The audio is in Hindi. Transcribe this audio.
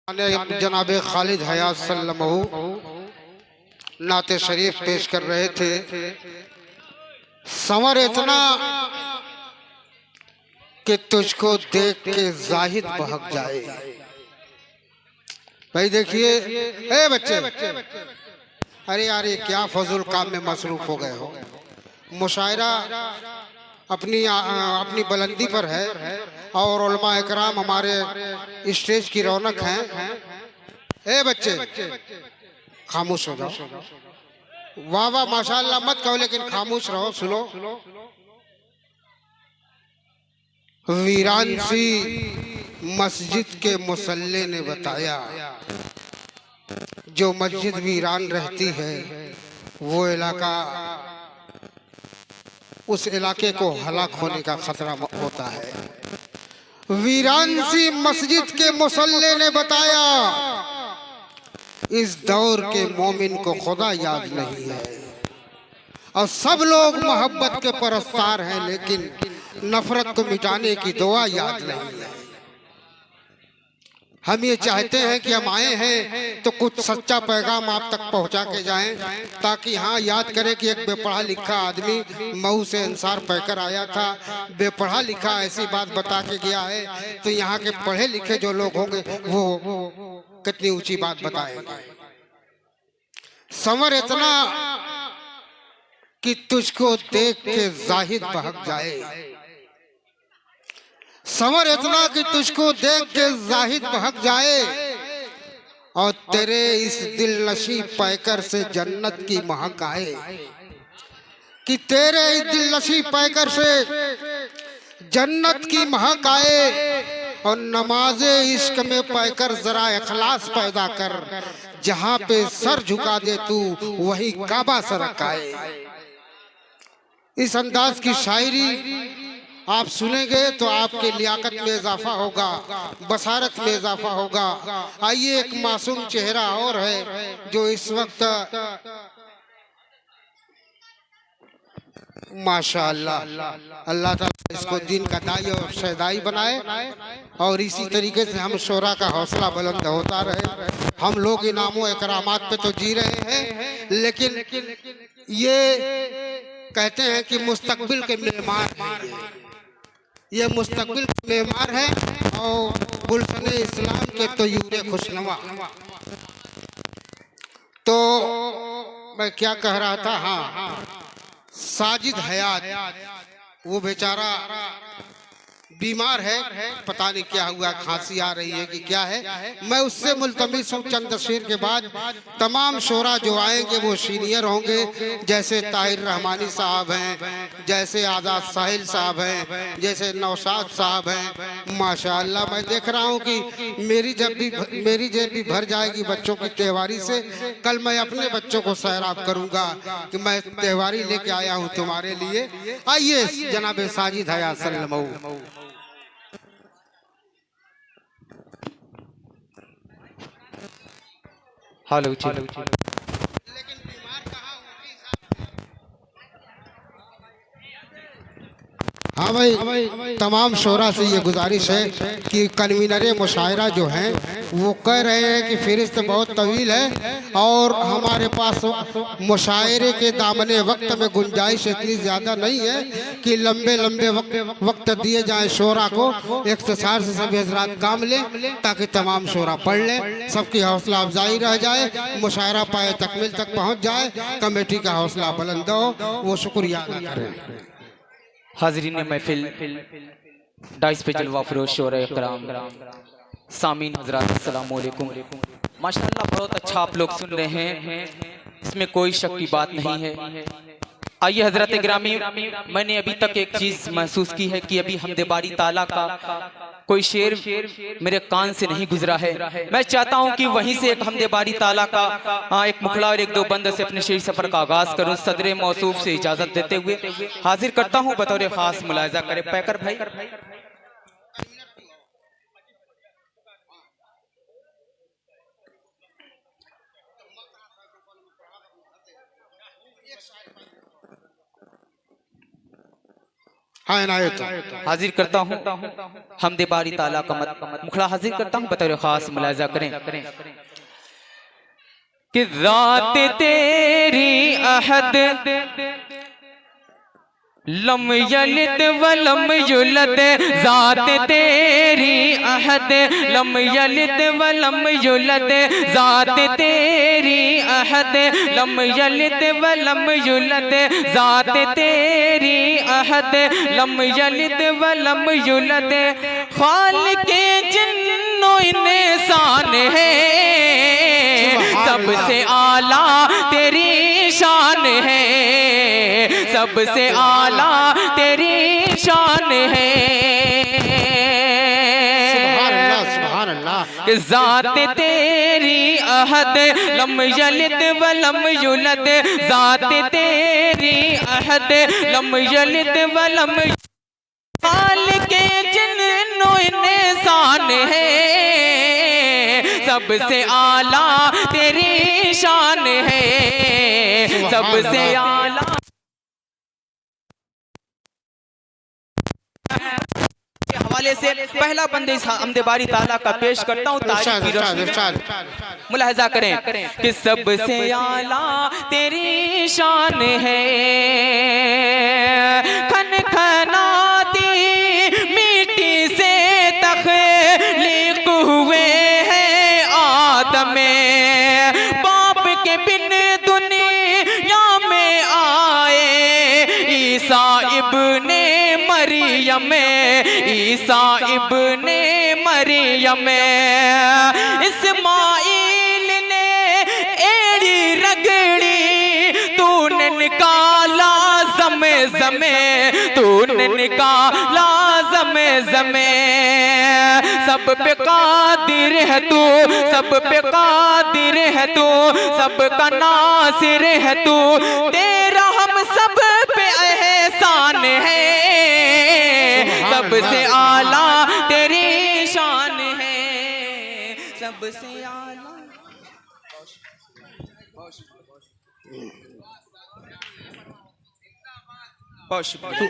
जनाब खालिद हयात सल्लल्लाहु नाते शरीफ पेश कर रहे थे। संवर इतना कि तुझको देख के जाहिद बहक जाए। भाई देखिए, ए बच्चे, अरे यार ये क्या फजूल काम में मसरूफ हो गए हो। मुशायरा अपनी बुलंदी पर है और उलमा इकराम हमारे स्टेज की रौनक हैं। ए बच्चे खामोश हो जाओ। वाह वाह माशाअल्लाह मत कहो, लेकिन खामोश रहो, सुनो। वीरान सी मस्जिद के मुसल्ले ने बताया, जो मस्जिद वीरान रहती है वो इलाका, उस इलाके को हलाक होने का खतरा होता है। वीरान सी मस्जिद के मुसल्ले ने बताया, इस दौर के मोमिन को खुदा याद नहीं है और सब लोग मोहब्बत के परस्तार हैं, लेकिन नफरत को मिटाने की दुआ याद नहीं है। हम ये चाहते हैं कि हम आए हैं तो कुछ सच्चा पैगाम आप तक पहुंचा के जाएं, ताकि हाँ याद करें कि एक बेपढ़ा लिखा आदमी मऊ से अंसार पैकर आया था, बेपढ़ा लिखा ऐसी बात बता के गया है, तो यहाँ के पढ़े लिखे जो लोग होंगे वो कितनी ऊंची बात बताएंगे। संवर इतना कि तुझको देख के जाहिद बहक जाए। संवर इतना कि तुझको देख के जाहिद बहक जाए और तेरे इस दिल नशी पैकर से जन्नत की महक आए। कि तेरे इस दिल नशी पैकर से जन्नत की महक आए और नमाजे इश्क में पैकर जरा इखलास पैदा कर, जहां पे सर झुका दे तू वही काबा सरक आए। इस अंदाज की शायरी आप सुनेंगे तो आपके लियाकत में इजाफा होगा, बसारत में इजाफा होगा। आइए, एक मासूम चेहरा और है जो इस वक्त माशाअल्लाह अल्लाह ताला इसको दीन का दाई और शहदाई बनाए और इसी तरीके से हम शोरा का हौसला बुलंद होता रहे। हम लोग इनामों इकरामात पे तो जी रहे हैं, लेकिन ये कहते हैं कि मुस्तकबिल के मेहमान हैं, ये मुस्तकबिल के मेहमान है और गुलशन इस्लाम के तयूरे खुशनुमा। तो मैं क्या कह रहा था, हाँ, साजिद हयात वो बेचारा बीमार है, पता नहीं क्या हुआ, खांसी आ रही है कि क्या है। मैं उससे मुल्तमिस हूँ चंद शेर के बाद तमाम शोरा जो आएंगे वो सीनियर होंगे, जैसे ताहिर रहमानी साहब हैं, जैसे आज़ाद साहिल साहब हैं, जैसे नौशाद साहब हैं। माशाअल्लाह मैं देख रहा हूँ कि मेरी जेब भी भर जाएगी बच्चों की त्योहारी से। कल मैं अपने बच्चों को सैराब करूँगा कि मैं त्योहारी लेके आया हूँ तुम्हारे लिए। आइए जनाब साजिद हयात सल्लल्लाहु। हेलो लेकिन बीमार कहाँ हुआ? हाँ भाई, तमाम शोरा से ये गुजारिश है कि कन्वीनर मुशायरा जो हैं वो कह रहे हैं कि फहरिस्त बहुत तवील है और हमारे पास मुशायरे के दामने वक्त में गुंजाइश इतनी ज़्यादा नहीं है कि लंबे वक्त दिए जाए शोरा को। इख्तिसार से सभी हजरात काम लें ताकि तमाम शोरा पढ़ लें, सबकी हौसला अफजाई रह जाए, मुशायरा पाए तकमील तक पहुँच जाए, कमेटी का हौसला बुलंद हो, वो शुक्रिया अदा करें। हाजरीन महफिल डाइस पे जलवा फरोश शोरा इकराम सामीन हजरात अस्सलाम वालेकुम। माशाअल्लाह बहुत अच्छा आप लोग सुन रहे हैं, इसमें कोई शक की बात नहीं है। आइए हजरत गिरामी, मैंने अभी तक एक चीज महसूस की है कि अभी हमदे बारी ताला का कोई शेर मेरे कान से नहीं गुजरा है। मैं चाहता हूं कि वहीं से एक हमदे बारी ताला का एक मुखला और एक दो बंद से अपने शेर सफर का आगाज करूं। सदरे मौसूफ से इजाजत देते हुए हाजिर करता हूं बतौर खास मुलाहिजा करे पैकर भाई। हाँ इनायत हो। हाजिर करता हूँ हमदे बारी ताला का मुखड़ा हाजिर करता हूँ, बतौर खास मुलाजा करें कि रात तेरी अहद लम यलिद वलम युलद, जात तेरी अहद लम यलिद वलम युलद, जात तेरी अहद लम यलिद वलम युलद, जात तेरी अहद लम यलिद वलम युलद। खालिके जिन्नो इंसान है, सबसे आला तेरी शान है, सबसे आला तेरी शान है। सुभान अल्लाह। जात तेरी अहद लम यलिद वलम युलद, जात तेरी अहद लम यलिद वलम, खालिके जिन्नो इंसान है, सबसे आला तेरी शान है, सबसे आला। हवाले से पहला बंदे हमदे बारी ताला का पेश करता हूँ, तारीफ की रोशनी में मुलाहजा करें कि सबसे आला तेरी शान है, खन खनाती मिट्टी से तख्लीक हुए हैं आदम, बाप के बिन दुनिया में आए ईसा इब्ने मरियम, ईसा इब्ने मरियम। इस्माइल ने एड़ी रगड़ी, तूने निकाला ज़मे ज़मे, तूने निकाला ज़मे ज़मे। सब पे कादिर है तू, सब पे कादिर है तू, सब का नासिर है तू, तेरा हम सब पे एहसान है, सबसे आला तेरी शान है, सबसे आला। बहुत शुक्रिया।